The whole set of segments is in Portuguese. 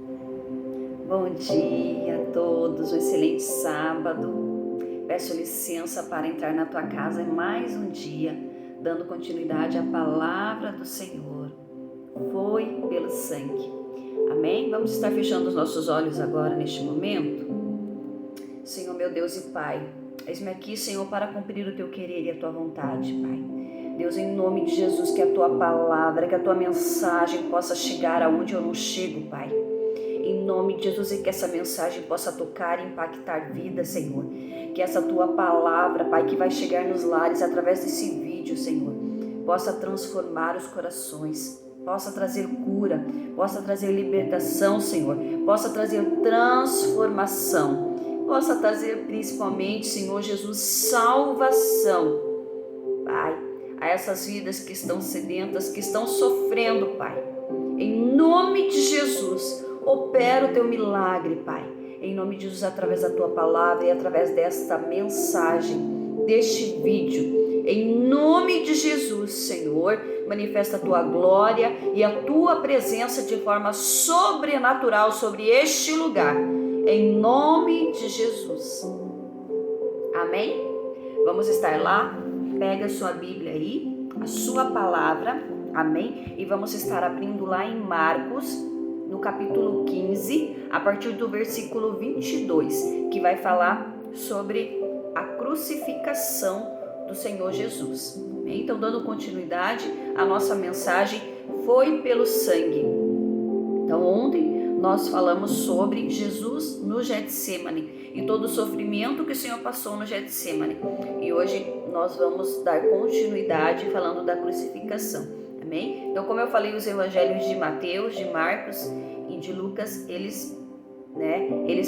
Bom dia a todos, um excelente sábado. Peço licença para entrar na tua casa em mais um dia, dando continuidade à palavra do Senhor. Foi pelo sangue. Amém? Vamos estar fechando os nossos olhos agora neste momento. Senhor, meu Deus e Pai, eis-me aqui, Senhor, para cumprir o teu querer e a tua vontade, Pai. Deus, em nome de Jesus, que a tua palavra, que a tua mensagem possa chegar aonde eu não chego, Pai. Em nome de Jesus, e que essa mensagem possa tocar e impactar vidas, Senhor. Que essa tua palavra, Pai, que vai chegar nos lares através desse vídeo, Senhor, possa transformar os corações, possa trazer cura, possa trazer libertação, Senhor, possa trazer transformação, possa trazer principalmente, Senhor Jesus, salvação, Pai, a essas vidas que estão sedentas, que estão sofrendo, Pai. Em nome de Jesus, opera o teu milagre, Pai. Em nome de Jesus, através da tua palavra e através desta mensagem, deste vídeo. Em nome de Jesus, Senhor, manifesta a tua glória e a tua presença de forma sobrenatural sobre este lugar. Em nome de Jesus. Amém? Vamos estar lá. Pega a sua Bíblia aí, a sua palavra. Amém? E vamos estar abrindo lá em Marcos, no capítulo 15, a partir do versículo 22, que vai falar sobre a crucificação do Senhor Jesus. Então, dando continuidade, a nossa mensagem foi pelo sangue. Então, ontem nós falamos sobre Jesus no Getsemane e todo o sofrimento que o Senhor passou no Getsemane. E hoje nós vamos dar continuidade falando da crucificação. Amém? Então, como eu falei, os evangelhos de Mateus, de Marcos e de Lucas, eles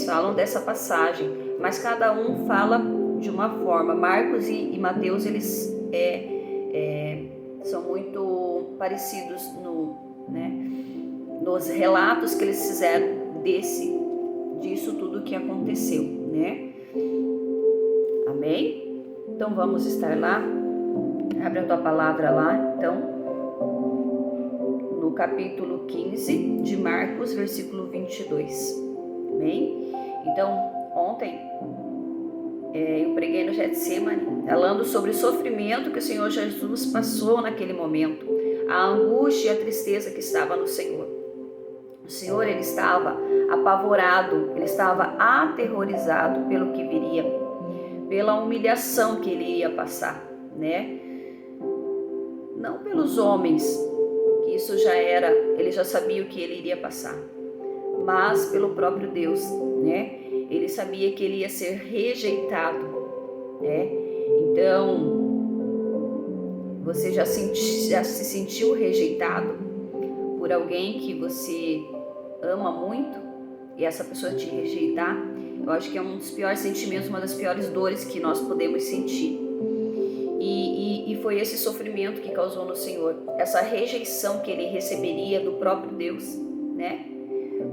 falam dessa passagem, mas cada um fala de uma forma. Marcos e Mateus, eles são muito parecidos nos relatos que eles fizeram disso tudo que aconteceu, né? Amém? Então, vamos estar lá. Abre a tua palavra lá, então, no capítulo 15 de Marcos, versículo 22. Amém? Então, ontem eu preguei no Getsemane, falando sobre o sofrimento que o Senhor Jesus passou naquele momento, a angústia e a tristeza que estava no Senhor. O Senhor, ele estava apavorado, ele estava aterrorizado pelo que viria, pela humilhação que ele iria passar, né? Não pelos homens, que isso já era, ele já sabia o que ele iria passar, mas pelo próprio Deus, né? Ele sabia que ele ia ser rejeitado, né? Então, você já se sentiu rejeitado por alguém que você ama muito e essa pessoa te rejeitar? Eu acho que é um dos piores sentimentos, uma das piores dores que nós podemos sentir. E foi esse sofrimento que causou no Senhor, essa rejeição que ele receberia do próprio Deus, né?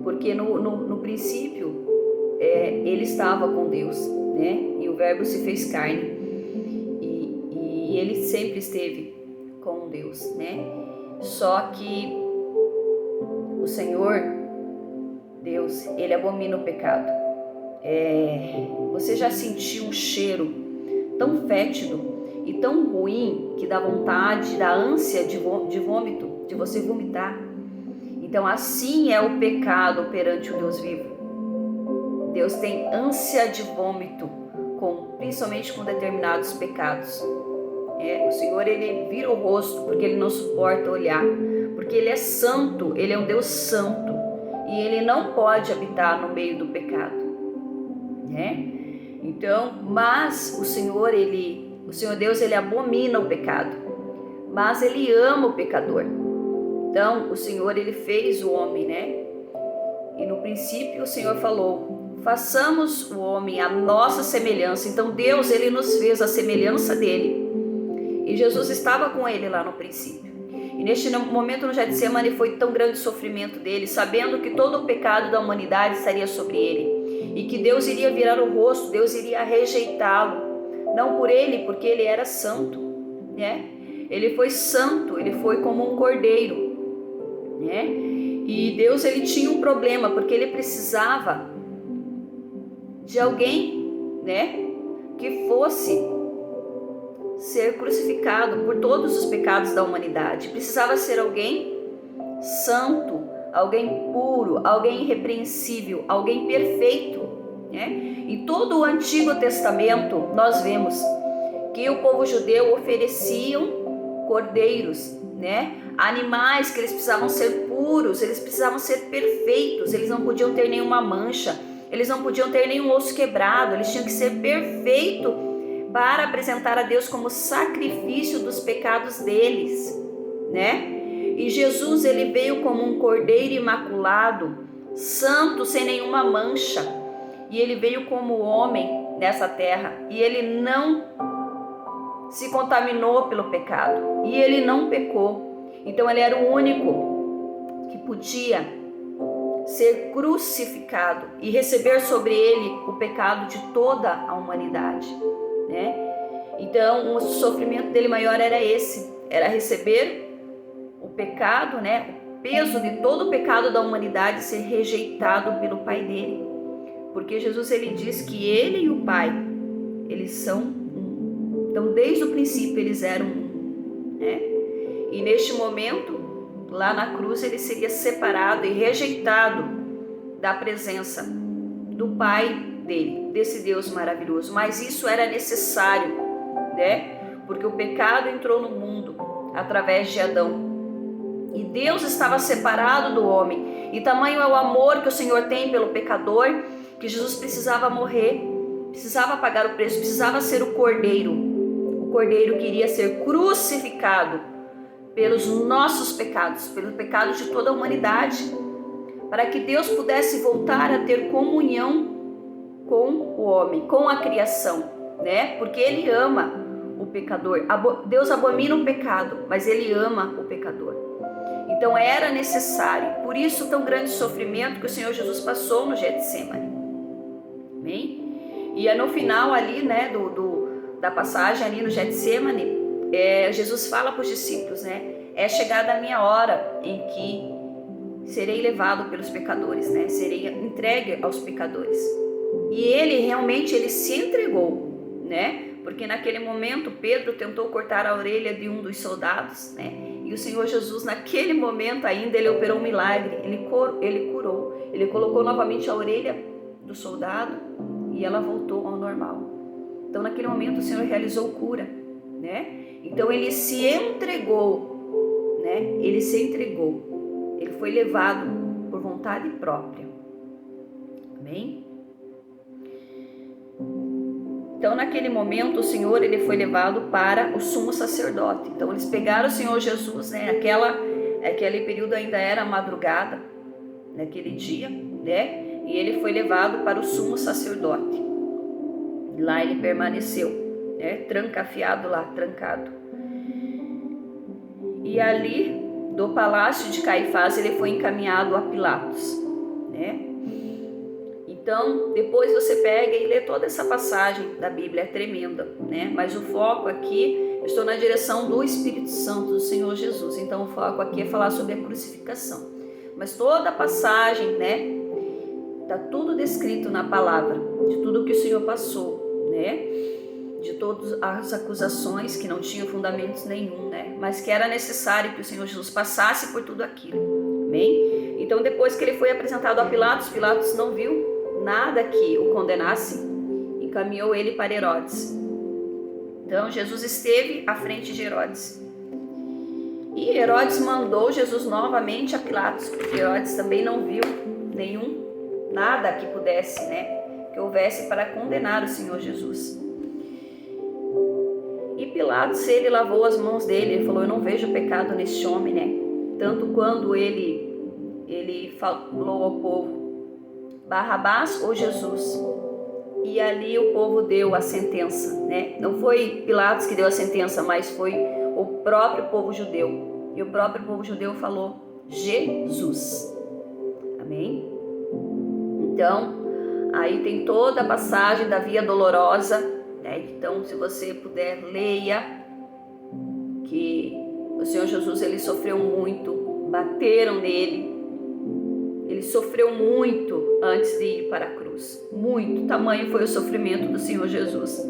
Porque no princípio ele estava com Deus, né? E o Verbo se fez carne e ele sempre esteve com Deus, né? Só que o Senhor, Deus, ele abomina o pecado. Você já sentiu um cheiro tão fétido e tão ruim que dá vontade, dá ânsia de vômito, de você vomitar? Então, assim é o pecado perante o Deus vivo. Deus tem ânsia de vômito, principalmente com determinados pecados. O Senhor, ele vira o rosto porque ele não suporta olhar, porque ele é santo, ele é um Deus santo e ele não pode habitar no meio do pecado, né? Então, mas o Senhor Deus, ele abomina o pecado, mas ele ama o pecador. Então, o Senhor, ele fez o homem, né? E no princípio o Senhor falou: façamos o homem à nossa semelhança. Então Deus, ele nos fez a semelhança dele. E Jesus estava com ele lá no princípio. E neste momento no Getsemane foi tão grande o sofrimento dele, sabendo que todo o pecado da humanidade estaria sobre ele. E que Deus iria virar o rosto, Deus iria rejeitá-lo. Não por ele, porque ele era santo, né? Ele foi santo, ele foi como um cordeiro, né? E Deus, ele tinha um problema, porque ele precisava de alguém, né, que fosse ser crucificado por todos os pecados da humanidade. Precisava ser alguém santo, alguém puro, alguém irrepreensível, alguém perfeito, né? Em todo o Antigo Testamento nós vemos que o povo judeu ofereciam cordeiros, né? Animais que eles precisavam ser puros, eles precisavam ser perfeitos, eles não podiam ter nenhuma mancha, eles não podiam ter nenhum osso quebrado, eles tinham que ser perfeitos para apresentar a Deus como sacrifício dos pecados deles, né? E Jesus, ele veio como um cordeiro imaculado, santo, sem nenhuma mancha, e ele veio como homem nessa terra, e ele não se contaminou pelo pecado, e ele não pecou. Então ele era o único que podia ser crucificado e receber sobre ele o pecado de toda a humanidade, né? Então o sofrimento dele maior era esse, era receber o pecado, né? O peso de todo o pecado da humanidade, ser rejeitado pelo Pai dele, porque Jesus, ele diz que ele e o Pai, eles são um. Então desde o princípio eles eram um, né? E neste momento, lá na cruz, ele seria separado e rejeitado da presença do Pai dele, desse Deus maravilhoso. Mas isso era necessário, né? Porque o pecado entrou no mundo através de Adão. E Deus estava separado do homem. E tamanho é o amor que o Senhor tem pelo pecador, que Jesus precisava morrer, precisava pagar o preço, precisava ser o cordeiro que iria ser crucificado pelos nossos pecados, pelos pecados de toda a humanidade, para que Deus pudesse voltar a ter comunhão com o homem, com a criação, né? Porque Ele ama o pecador. Deus abomina o pecado, mas Ele ama o pecador. Então era necessário, por isso tão grande sofrimento que o Senhor Jesus passou no Getsemane. Amém? E é no final ali, né, da passagem ali no Getsemane, Jesus fala para os discípulos, né? É chegada a minha hora em que serei levado pelos pecadores, né? Serei entregue aos pecadores. E ele realmente, ele se entregou, né? Porque naquele momento Pedro tentou cortar a orelha de um dos soldados, né? E o Senhor Jesus, naquele momento ainda, ele operou um milagre, ele curou, ele colocou novamente a orelha do soldado e ela voltou ao normal. Então naquele momento o Senhor realizou cura, né? Então ele se entregou, né? Ele se entregou, ele foi levado por vontade própria. Amém? Então naquele momento o Senhor, ele foi levado para o sumo sacerdote. Então eles pegaram o Senhor Jesus, né? Aquele período ainda era madrugada, naquele dia, né? E ele foi levado para o sumo sacerdote. Lá ele permaneceu, né? Trancafiado lá, trancado. E ali, do palácio de Caifás, ele foi encaminhado a Pilatos, né? Então, depois você pega e lê toda essa passagem da Bíblia, é tremenda, né? Mas o foco aqui, eu estou na direção do Espírito Santo, do Senhor Jesus. Então, o foco aqui é falar sobre a crucificação. Mas toda a passagem, né? Está tudo descrito na palavra, de tudo que o Senhor passou, né? De todas as acusações que não tinham fundamentos nenhum, né? Mas que era necessário que o Senhor Jesus passasse por tudo aquilo, amém? Então, depois que ele foi apresentado a Pilatos, Pilatos não viu nada que o condenasse, encaminhou ele para Herodes. Então Jesus esteve à frente de Herodes, e Herodes mandou Jesus novamente a Pilatos, porque Herodes também não viu nada que pudesse, né, que houvesse para condenar o Senhor Jesus. E Pilatos, ele lavou as mãos dele, ele falou: eu não vejo pecado neste homem, né? Tanto quando ele falou ao povo: Barrabás ou Jesus? E ali o povo deu a sentença, né? Não foi Pilatos que deu a sentença, mas foi o próprio povo judeu. E o próprio povo judeu falou: Jesus. Amém? Então, aí tem toda a passagem da Via Dolorosa, né? Então, se você puder, leia, que o Senhor Jesus, ele sofreu muito, bateram nele, ele sofreu muito antes de ir para a cruz. Muito, tamanho foi o sofrimento do Senhor Jesus.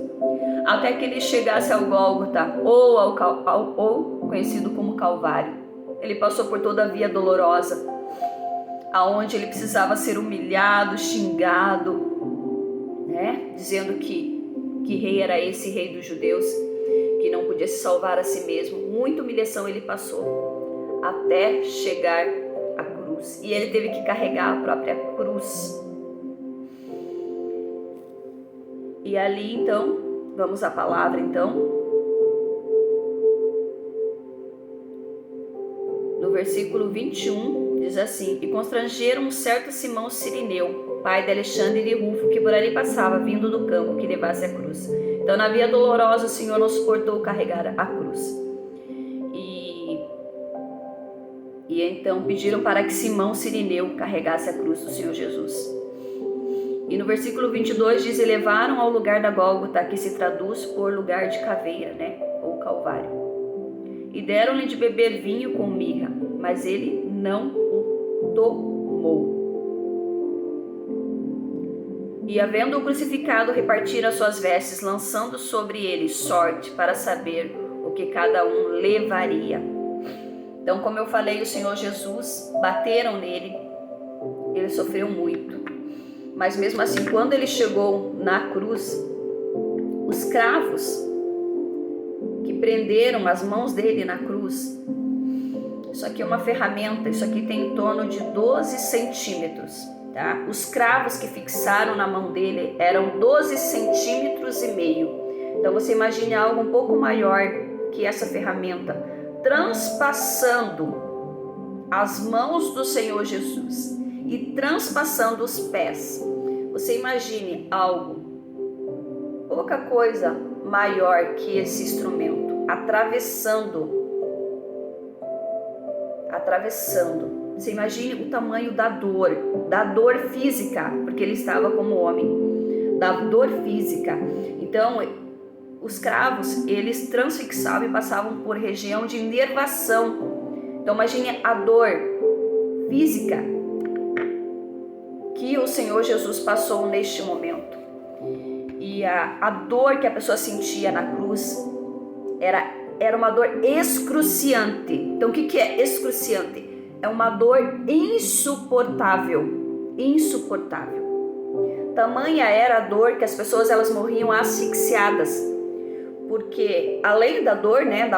Até que ele chegasse ao Gólgota, ou conhecido como Calvário. Ele passou por toda a via dolorosa, aonde ele precisava ser humilhado, xingado, né? Dizendo que rei era esse, rei dos judeus, que não podia se salvar a si mesmo. Muita humilhação ele passou até chegar à cruz. E ele teve que carregar a própria cruz. E ali então, vamos à palavra então. No versículo 21 diz assim: E constrangeram um certo Simão Cirineu, pai de Alexandre e de Rufo, que por ali passava, vindo do campo, que levasse a cruz. Então na via dolorosa o Senhor não suportou carregar a cruz. E então pediram para que Simão Cirineu carregasse a cruz do Senhor Jesus. E no versículo 22 diz: E levaram ao lugar da Gólgota, que se traduz por lugar de caveira, né? Ou Calvário. E deram-lhe de beber vinho com mirra, mas ele não o tomou. E havendo-o crucificado, repartiram as suas vestes, lançando sobre ele sorte, para saber o que cada um levaria. Então, como eu falei, o Senhor Jesus, bateram nele, ele sofreu muito. Mas mesmo assim, quando ele chegou na cruz, os cravos que prenderam as mãos dele na cruz, isso aqui é uma ferramenta, isso aqui tem em torno de 12 centímetros, tá? Os cravos que fixaram na mão dele eram 12 centímetros e meio. Então você imagine algo um pouco maior que essa ferramenta, transpassando as mãos do Senhor Jesus e transpassando os pés. Você imagine algo, pouca coisa maior que esse instrumento, atravessando. Você imagine o tamanho da dor física, porque ele estava como homem, da dor física. Então, os cravos, eles transfixavam e passavam por região de inervação. Então, imagine a dor física que o Senhor Jesus passou neste momento. E a dor que a pessoa sentia na cruz era uma dor excruciante. Então, o que é excruciante? É uma dor insuportável. Insuportável. Tamanha era a dor que as pessoas elas morriam asfixiadas. Porque além da dor, né,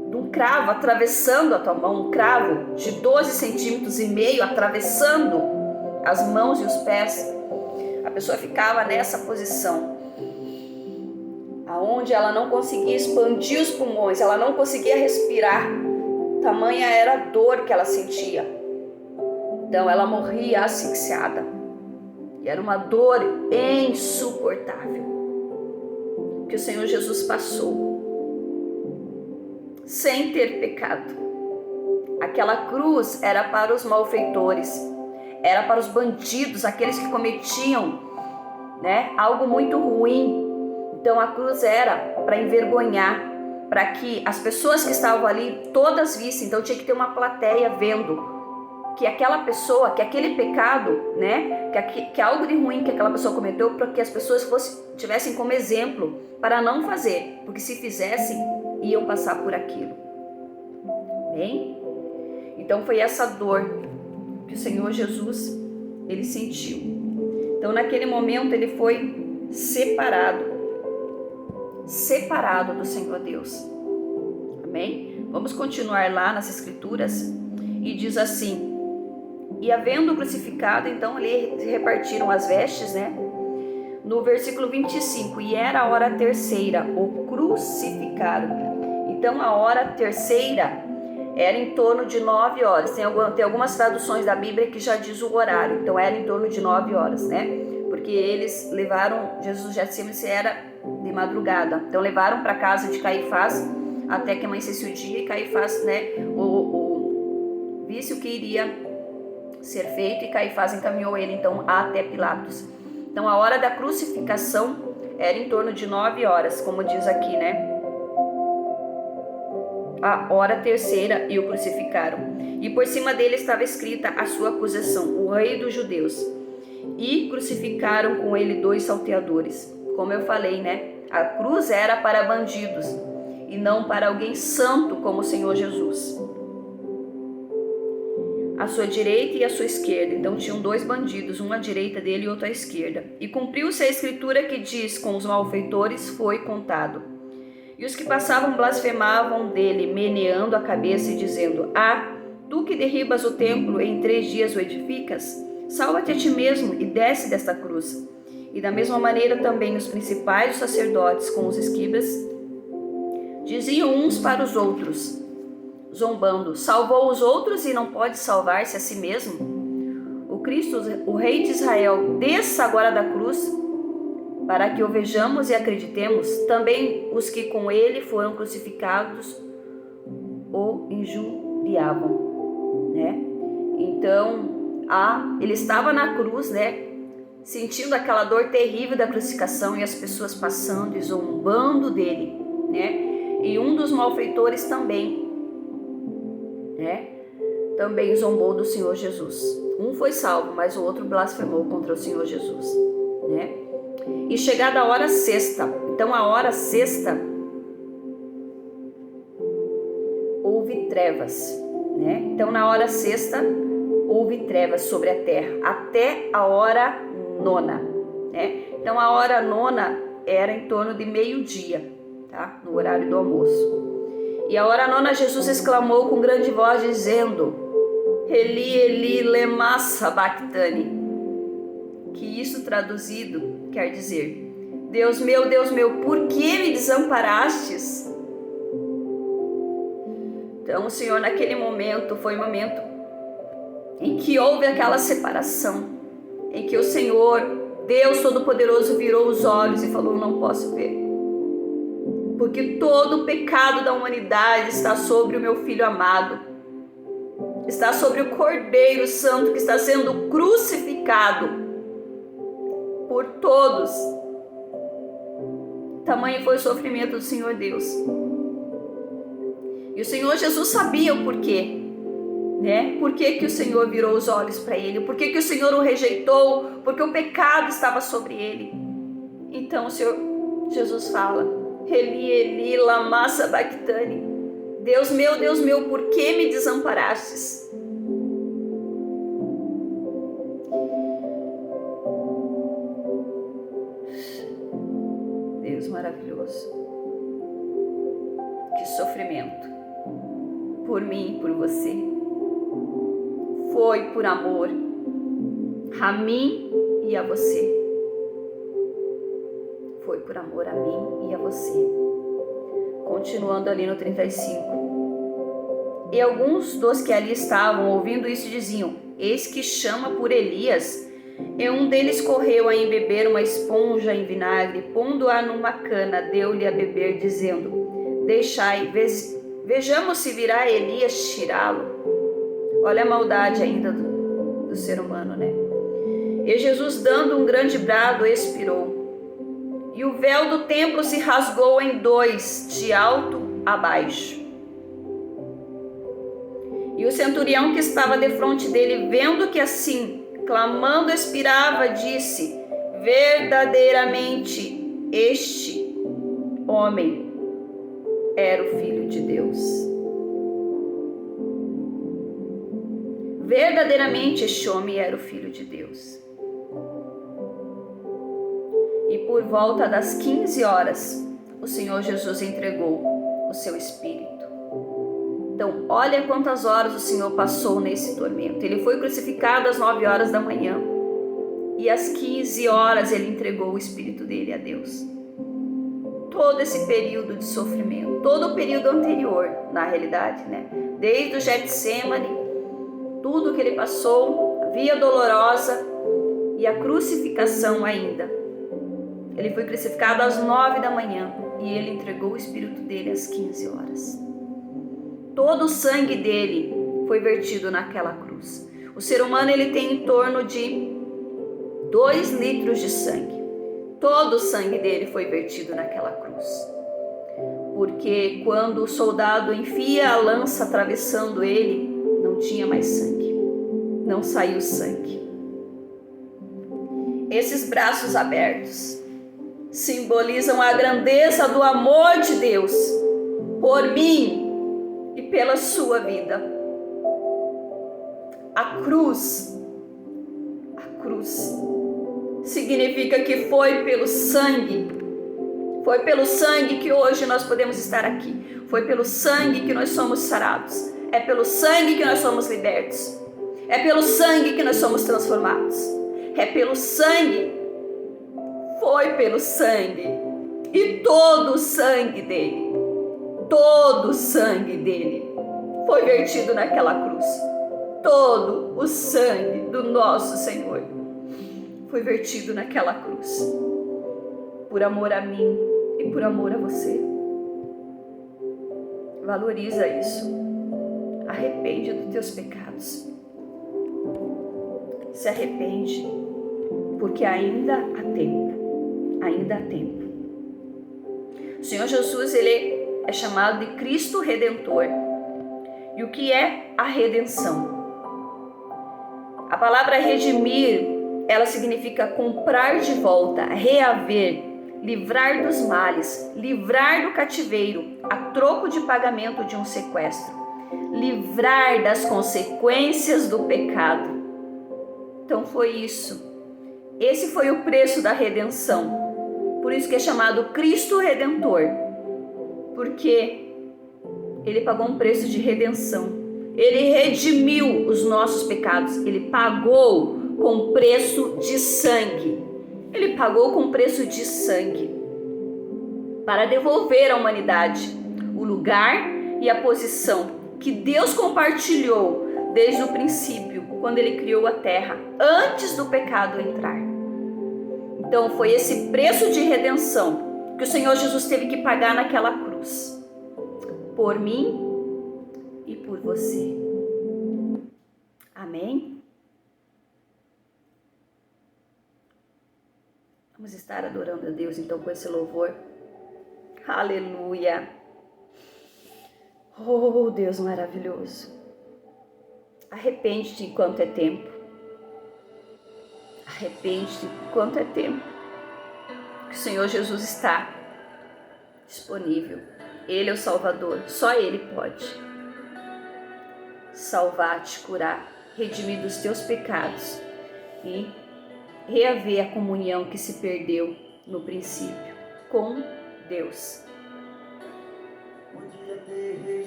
de um cravo atravessando a tua mão, um cravo de 12 centímetros e meio atravessando as mãos e os pés, a pessoa ficava nessa posição, aonde ela não conseguia expandir os pulmões, ela não conseguia respirar, tamanha era a dor que ela sentia. Então ela morria asfixiada, e era uma dor insuportável que o Senhor Jesus passou, sem ter pecado. Aquela cruz era para os malfeitores, era para os bandidos, aqueles que cometiam, né, algo muito ruim. Então a cruz era para envergonhar, para que as pessoas que estavam ali todas vissem. Então tinha que ter uma plateia vendo que aquela pessoa, que aquele pecado, né, que algo de ruim que aquela pessoa cometeu, para que as pessoas tivessem como exemplo para não fazer, porque se fizessem, iam passar por aquilo. Bem? Então foi essa dor que o Senhor Jesus, ele sentiu. Então naquele momento ele foi separado do Senhor Deus. Amém? Vamos continuar lá nas escrituras e diz assim: E havendo crucificado, então ali repartiram as vestes, né? No versículo 25, e era a hora terceira, o crucificaram. Então a hora terceira era em torno de 9 horas. Tem algumas traduções da Bíblia que já diz o horário. Então era em torno de 9 horas, né? Porque eles levaram, Jesus já disse, era de madrugada. Então levaram para casa de Caifás até que amanhecesse o dia. E Caifás, né, visse o que iria ser feito, e Caifás encaminhou ele então até Pilatos. Então a hora da crucificação era em torno de 9 horas, como diz aqui, né? a hora terceira e o crucificaram. E por cima dele estava escrita a sua acusação: o Rei dos Judeus. E crucificaram com ele 2 salteadores. Como eu falei, né? A cruz era para bandidos e não para alguém santo como o Senhor Jesus. À sua direita e à sua esquerda. Então tinham 2 bandidos, um à direita dele e outro à esquerda. E cumpriu-se a escritura que diz: com os malfeitores foi contado. E os que passavam blasfemavam dele, meneando a cabeça e dizendo: ah, tu que derribas o templo e em 3 dias o edificas, salva-te a ti mesmo e desce desta cruz. E da mesma maneira também os principais os sacerdotes com os escribas diziam uns para os outros, zombando: salvou os outros e não pode salvar-se a si mesmo? O Cristo, o Rei de Israel, desça agora da cruz, para que o vejamos e acreditemos. Também os que com ele foram crucificados o injuriavam, né? Então, ele estava na cruz, né? Sentindo aquela dor terrível da crucificação e as pessoas passando e zombando dele, né? E um dos malfeitores também, né? Também zombou do Senhor Jesus. Um foi salvo, mas o outro blasfemou contra o Senhor Jesus, né? E chegada a hora sexta, então a hora sexta, houve trevas, né? Então na hora sexta houve trevas sobre a terra, até a hora nona, né? Então a hora nona era em torno de meio-dia, tá? No horário do almoço. E a hora nona Jesus exclamou com grande voz dizendo: Eli, Eli, lema sabachthani. Que isso traduzido quer dizer: Deus meu, por que me desamparastes? Então o Senhor naquele momento foi o momento em que houve aquela separação, em que o Senhor, Deus Todo-Poderoso, virou os olhos e falou: não posso ver, porque todo o pecado da humanidade está sobre o meu Filho amado, está sobre o Cordeiro Santo que está sendo crucificado por todos. Tamanho foi o sofrimento do Senhor Deus. E o Senhor Jesus sabia o porquê, né? Por que que o Senhor virou os olhos para ele? Por que que o Senhor o rejeitou? Porque o pecado estava sobre ele. Então o Senhor Jesus fala: Eli, Eli, lama sabachthani. Deus meu, por que me desamparastes? Deus maravilhoso. Que sofrimento por mim e por você. Foi por amor a mim e a você. Foi por amor a mim e a você. Continuando ali no 35. E alguns dos que ali estavam ouvindo isso diziam: eis que chama por Elias. E um deles correu a embeber uma esponja em vinagre, pondo-a numa cana, deu-lhe a beber, dizendo: deixai, vejamos se virá Elias tirá-lo. Olha a maldade ainda do ser humano, né? E Jesus, dando um grande brado, expirou. E o véu do templo se rasgou em 2, de alto a baixo. E o centurião que estava defronte dele, vendo que assim, clamando, expirava, disse: verdadeiramente este homem era o Filho de Deus. Verdadeiramente este homem era o Filho de Deus. E por volta das 15 horas, o Senhor Jesus entregou o seu Espírito. Então, olha quantas horas o Senhor passou nesse tormento. Ele foi crucificado às 9 horas da manhã. E às 15 horas ele entregou o Espírito dele a Deus. Todo esse período de sofrimento, todo o período anterior, na realidade, né? Desde o Getsemane, tudo que ele passou, a via dolorosa e a crucificação ainda. Ele foi crucificado às 9 da manhã e ele entregou o Espírito dele às 15 horas. Todo o sangue dele foi vertido naquela cruz. O ser humano ele tem em torno de 2 litros de sangue. Todo o sangue dele foi vertido naquela cruz. porque quando o soldado enfia a lança atravessando ele, não tinha mais sangue, não saiu sangue. Esses braços abertos simbolizam a grandeza do amor de Deus por mim e pela sua vida. A cruz significa que foi pelo sangue que hoje nós podemos estar aqui. Foi pelo sangue que nós somos sarados. É pelo sangue que nós somos libertos. É pelo sangue que nós somos transformados. É pelo sangue. Foi pelo sangue. E todo o sangue dele, foi vertido naquela cruz. Todo o sangue do nosso Senhor foi vertido naquela cruz. Por amor a mim e por amor a você. Valoriza isso. Arrepende dos teus pecados. Se arrepende, porque ainda há tempo. Ainda há tempo. O Senhor Jesus, ele é chamado de Cristo Redentor. E o que é a redenção? A palavra redimir, ela significa comprar de volta, reaver, livrar dos males, livrar do cativeiro, a troco de pagamento de um sequestro, livrar das consequências do pecado. Então foi isso. Esse foi o preço da redenção. Por isso que é chamado Cristo Redentor, porque ele pagou um preço de redenção. Ele redimiu os nossos pecados. Ele pagou com preço de sangue. Ele pagou com preço de sangue para devolver à humanidade o lugar e a posição que Deus compartilhou desde o princípio, quando ele criou a terra, antes do pecado entrar. Então foi esse preço de redenção que o Senhor Jesus teve que pagar naquela cruz, por mim e por você. Amém? Vamos estar adorando a Deus então com esse louvor. Aleluia! Oh, Deus maravilhoso! Arrepende-te enquanto é tempo. Arrepende-te enquanto é tempo. Que o Senhor Jesus está disponível. Ele é o Salvador. Só Ele pode salvar, te curar, redimir dos teus pecados e reaver a comunhão que se perdeu no princípio com Deus.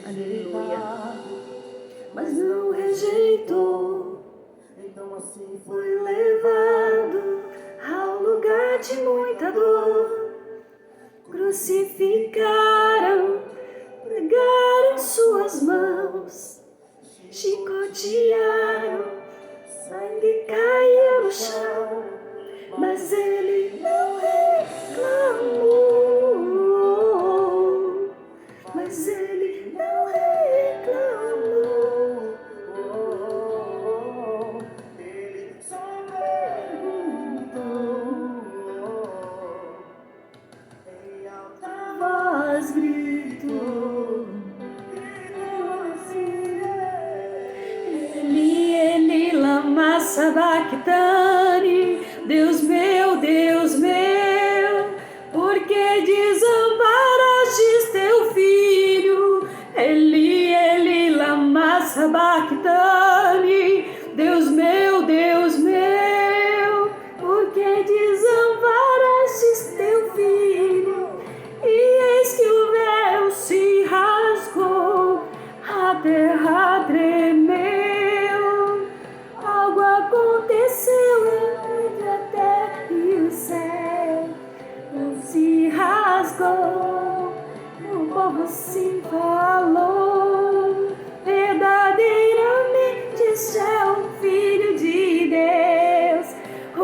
Aleluia. Mas não rejeitou, então assim foi levado ao lugar de muita dor. Crucificaram, pregaram suas mãos, chicotearam, sangue caía no chão, mas ele não reclamou, mas ele não reclamou, ele só perguntou, em alta voz gritou, Eli, lama sabachthani, Deus meu, por que desamparastes teu filho? Eli, lama sabachthani, Deus meu, por que desamparastes teu filho? E eis que o véu se rasgou, a terra tremeu, algo aconteceu entre a terra e o céu. Se rasgou, o povo se falou, verdadeiramente este é o Filho de Deus. Oh,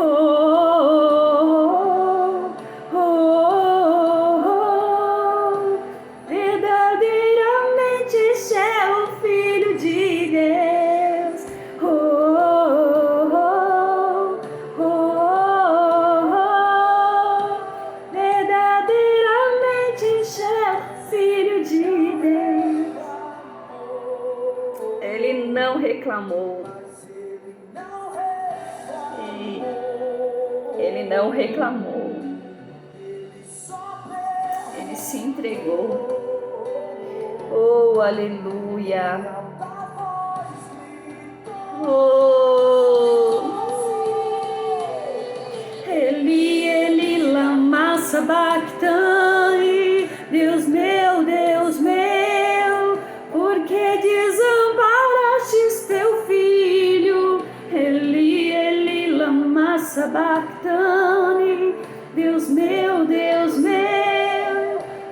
oh, oh, oh, verdadeiramente este é o Filho de Deus. Oh, oh, oh, oh, verdadeiramente este é o Filho não reclamou. Ele se entregou. Oh, aleluia. Oh, Eli, lama sabachthani. Deus meu, por que desamparastes teu filho? Eli, lama sabachthani. Deus meu,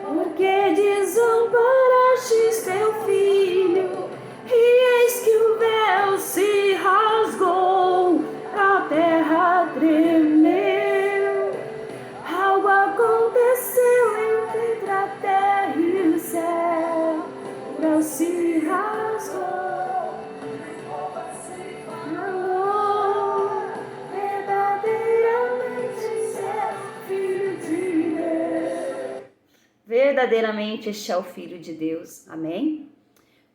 por que desamparastes teu filho? E eis que o véu se rasgou, a terra tremeu. Algo aconteceu entre a terra e o céu, o véu se rasgou. Amor, verdadeiramente é filho de Deus. Verdadeiramente este é o Filho de Deus. Amém?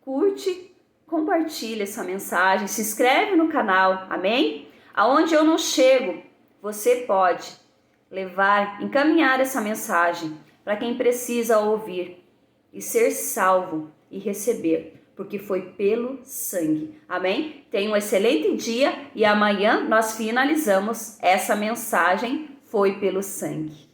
Curte, compartilha essa mensagem, se inscreve no canal, amém? Aonde eu não chego, você pode levar, encaminhar essa mensagem para quem precisa ouvir e ser salvo e receber, porque foi pelo sangue, amém? Tenha um excelente dia e amanhã nós finalizamos essa mensagem, foi pelo sangue.